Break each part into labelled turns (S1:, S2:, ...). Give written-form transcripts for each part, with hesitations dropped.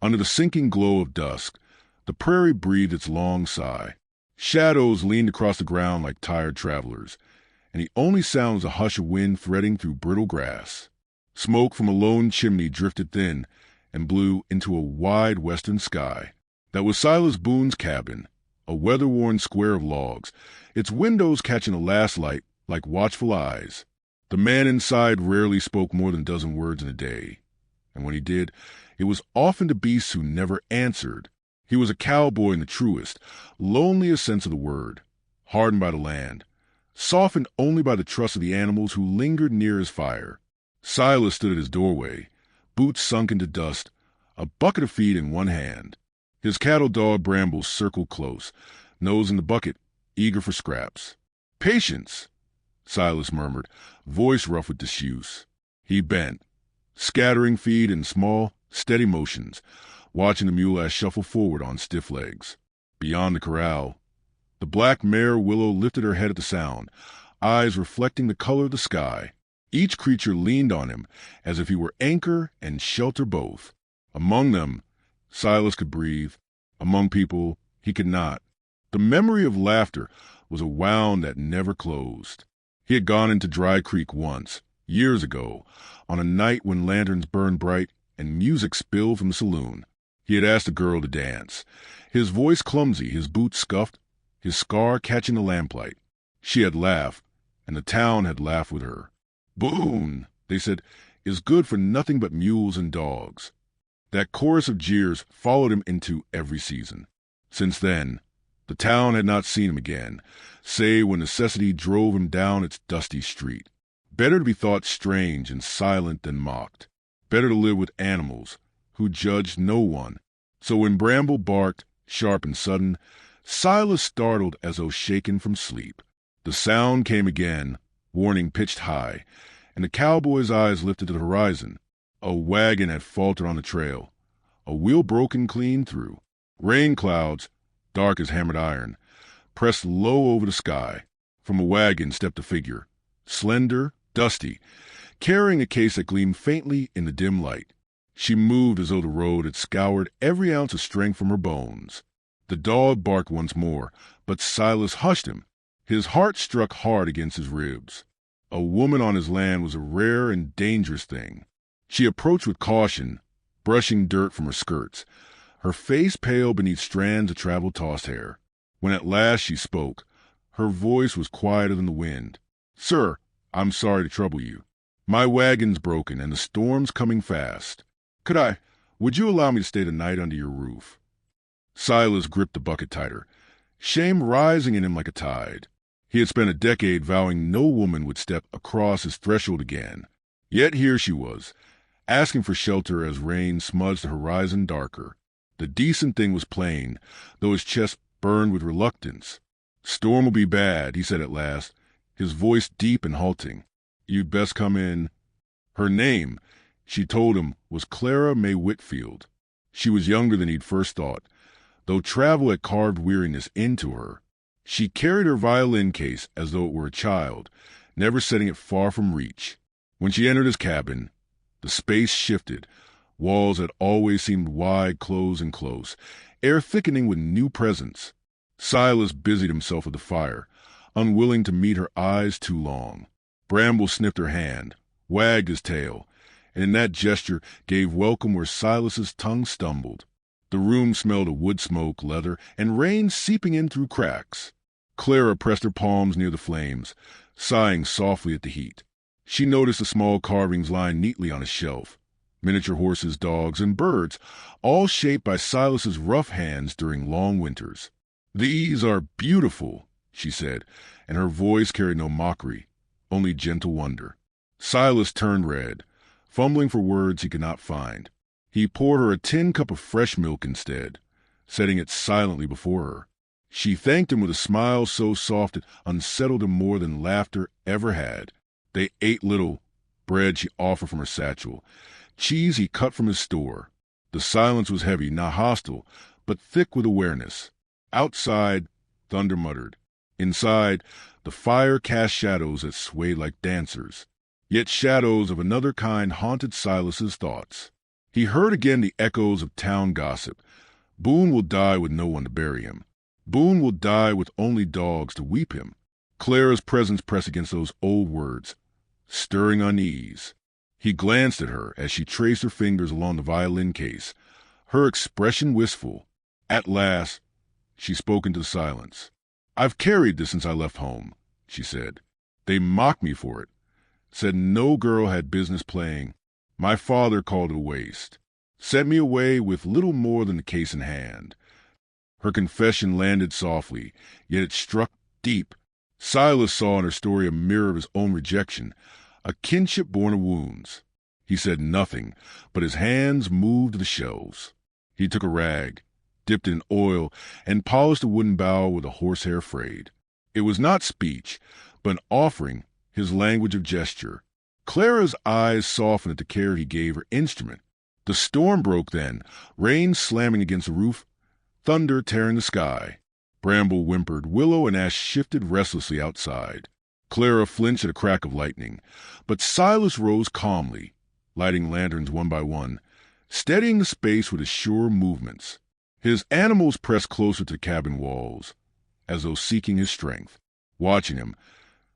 S1: Under the sinking glow of dusk, the prairie breathed its long sigh. Shadows leaned across the ground like tired travelers, and the only sound was a hush of wind threading through brittle grass. Smoke from a lone chimney drifted thin and blew into a wide western sky. That was Silas Boone's cabin, a weather-worn square of logs, its windows catching a last light like watchful eyes. The man inside rarely spoke more than a dozen words in a day, and when he did, it was often to beasts who never answered. He was a cowboy in the truest, loneliest sense of the word, hardened by the land, softened only by the trust of the animals who lingered near his fire. Silas stood at his doorway, boots sunk into dust, a bucket of feed in one hand. His cattle dog Bramble circled close, nose in the bucket, eager for scraps. "Patience," Silas murmured, voice rough with disuse. He bent, scattering feed in small, steady motions, watching the mule ass shuffle forward on stiff legs. Beyond the corral, the black mare Willow lifted her head at the sound, eyes reflecting the color of the sky. Each creature leaned on him as if he were anchor and shelter both. Among them, Silas could breathe. Among people, he could not. The memory of laughter was a wound that never closed. He had gone into Dry Creek once, years ago, on a night when lanterns burned bright and music spilled from the saloon. He had asked a girl to dance, his voice clumsy, his boots scuffed, his scar catching the lamplight. She had laughed, and the town had laughed with her. "Boone," they said, "is good for nothing but mules and dogs." That chorus of jeers followed him into every season. Since then, the town had not seen him again, save when necessity drove him down its dusty street. Better to be thought strange and silent than mocked. Better to live with animals, who judged no one. So when Bramble barked, sharp and sudden, Silas startled as though shaken from sleep. The sound came again, warning pitched high, and the cowboy's eyes lifted to the horizon. A wagon had faltered on the trail, a wheel broken clean through. Rain clouds, dark as hammered iron, pressed low over the sky. From a wagon stepped a figure, slender, dusty, carrying a case that gleamed faintly in the dim light. She moved as though the road had scoured every ounce of strength from her bones. The dog barked once more, but Silas hushed him. His heart struck hard against his ribs. A woman on his land was a rare and dangerous thing. She approached with caution, brushing dirt from her skirts, her face pale beneath strands of travel-tossed hair. When at last she spoke, her voice was quieter than the wind. "Sir, I'm sorry to trouble you. My wagon's broken and the storm's coming fast. Would you allow me to stay the night under your roof?" Silas gripped the bucket tighter, shame rising in him like a tide. He had spent a decade vowing no woman would step across his threshold again. Yet here she was, asking for shelter as rain smudged the horizon darker. The decent thing was plain, though his chest burned with reluctance. "Storm will be bad," he said at last, his voice deep and halting. "You'd best come in." Her name, she told him, was Clara May Whitfield. She was younger than he'd first thought, though travel had carved weariness into her. She carried her violin case as though it were a child, never setting it far from reach. When she entered his cabin, the space shifted. Walls had always seemed wide, close and close, air thickening with new presence. Silas busied himself with the fire, unwilling to meet her eyes too long. Bramble sniffed her hand, wagged his tail, and in that gesture gave welcome where Silas's tongue stumbled. The room smelled of wood smoke, leather, and rain seeping in through cracks. Clara pressed her palms near the flames, sighing softly at the heat. She noticed the small carvings lying neatly on a shelf, miniature horses, dogs, and birds, all shaped by Silas's rough hands during long winters. "These are beautiful," she said, and her voice carried no mockery, only gentle wonder. Silas turned red, fumbling for words he could not find. He poured her a tin cup of fresh milk instead, setting it silently before her. She thanked him with a smile so soft it unsettled him more than laughter ever had. They ate little, bread she offered from her satchel, cheese he cut from his store. The silence was heavy, not hostile, but thick with awareness. Outside, thunder muttered. Inside, the fire cast shadows that swayed like dancers. Yet shadows of another kind haunted Silas's thoughts. He heard again the echoes of town gossip. Boone will die with no one to bury him. Boone will die with only dogs to weep him. Clara's presence pressed against those old words, stirring unease. He glanced at her as she traced her fingers along the violin case, her expression wistful. At last, she spoke into the silence. "I've carried this since I left home," she said. "They mocked me for it, said no girl had business playing. My father called it a waste, sent me away with little more than the case in hand." Her confession landed softly, yet it struck deep. Silas saw in her story a mirror of his own rejection, a kinship born of wounds. He said nothing, but his hands moved to the shelves. He took a rag, dipped it in oil, and polished a wooden bowl with a horsehair frayed. It was not speech, but an offering, his language of gesture. Clara's eyes softened at the care he gave her instrument. The storm broke then, rain slamming against the roof, thunder tearing the sky. Bramble whimpered, willow and ash shifted restlessly outside. Clara flinched at a crack of lightning, but Silas rose calmly, lighting lanterns one by one, steadying the space with his sure movements. His animals pressed closer to the cabin walls, as though seeking his strength. Watching him,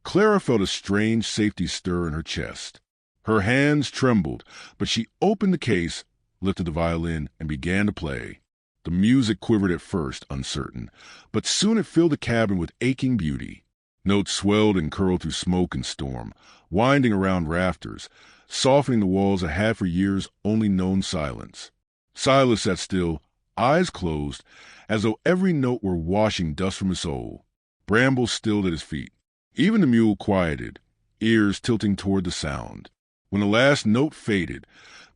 S1: Clara felt a strange safety stir in her chest. Her hands trembled, but she opened the case, lifted the violin, and began to play. The music quivered at first, uncertain, but soon it filled the cabin with aching beauty. Notes swelled and curled through smoke and storm, winding around rafters, softening the walls that had for years only known silence. Silas sat still, eyes closed, as though every note were washing dust from his soul. Bramble stilled at his feet. Even the mule quieted, ears tilting toward the sound. When the last note faded,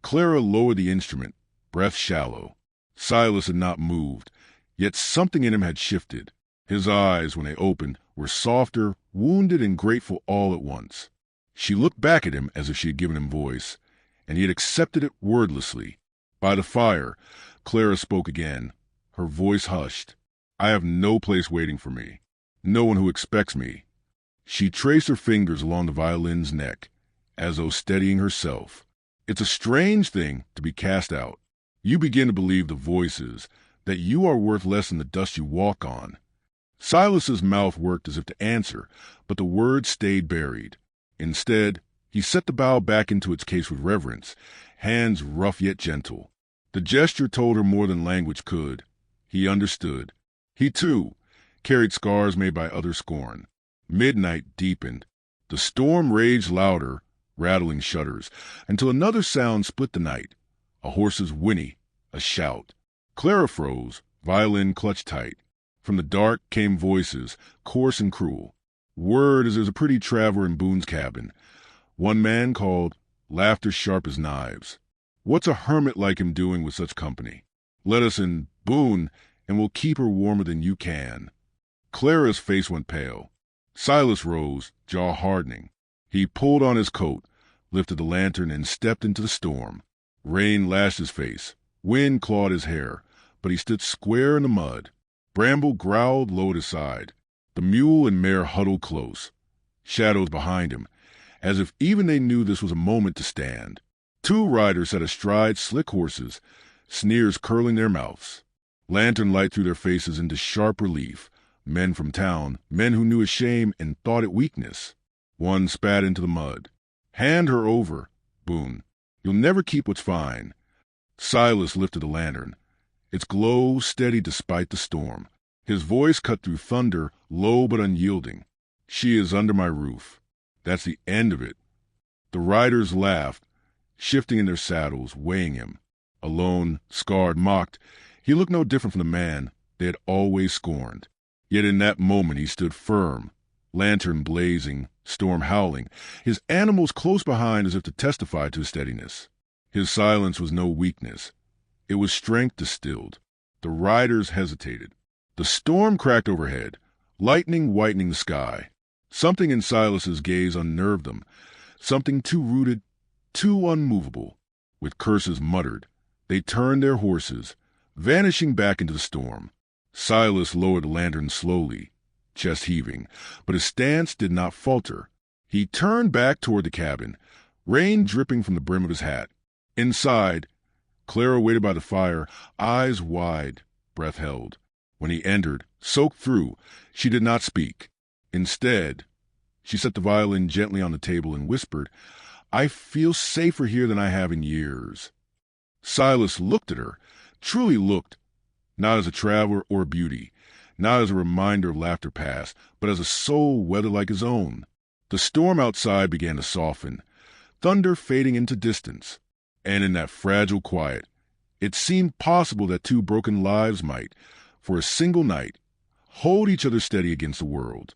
S1: Clara lowered the instrument, breath shallow. Silas had not moved, yet something in him had shifted. His eyes, when they opened, were softer, wounded and grateful all at once. She looked back at him as if she had given him voice, and he had accepted it wordlessly. By the fire, Clara spoke again, her voice hushed. "I have no place waiting for me, no one who expects me." She traced her fingers along the violin's neck, as though steadying herself. "It's a strange thing to be cast out. You begin to believe the voices, that you are worth less than the dust you walk on." Silas's mouth worked as if to answer, but the words stayed buried. Instead, he set the bowl back into its case with reverence, hands rough yet gentle. The gesture told her more than language could. He understood. He, too, carried scars made by other scorn. Midnight deepened. The storm raged louder, rattling shutters, until another sound split the night. A horse's whinny, a shout. Clara froze, violin clutched tight. From the dark came voices, coarse and cruel. Word as there's a pretty traveler in Boone's cabin. One man called, laughter sharp as knives. What's a hermit like him doing with such company? Let us in, Boone, and we'll keep her warmer than you can. Clara's face went pale. Silas rose, jaw hardening. He pulled on his coat, lifted the lantern, and stepped into the storm. Rain lashed his face. Wind clawed his hair, but he stood square in the mud. Bramble growled low at his side. The mule and mare huddled close, shadows behind him, as if even they knew this was a moment to stand. Two riders sat astride slick horses, sneers curling their mouths. Lantern light threw their faces into sharp relief. Men from town, men who knew his shame and thought it weakness. One spat into the mud. "Hand her over, Boone. You'll never keep what's fine." Silas lifted the lantern. Its glow steady despite the storm. His voice cut through thunder, low but unyielding. "She is under my roof. That's the end of it." The riders laughed, shifting in their saddles, weighing him. Alone, scarred, mocked, he looked no different from the man they had always scorned. Yet in that moment he stood firm, lantern blazing, storm howling, his animals close behind as if to testify to his steadiness. His silence was no weakness. It was strength distilled. The riders hesitated. The storm cracked overhead, lightning whitening the sky. Something in Silas's gaze unnerved them, something too rooted, too unmovable. With curses muttered, they turned their horses, vanishing back into the storm. Silas lowered the lantern slowly, chest heaving, but his stance did not falter. He turned back toward the cabin, rain dripping from the brim of his hat. Inside, Clara waited by the fire, eyes wide, breath held. When he entered, soaked through, she did not speak. Instead, she set the violin gently on the table and whispered, "I feel safer here than I have in years." Silas looked at her, truly looked, not as a traveler or a beauty, not as a reminder of laughter past, but as a soul weathered like his own. The storm outside began to soften, thunder fading into distance, and in that fragile quiet, it seemed possible that two broken lives might, for a single night, hold each other steady against the world.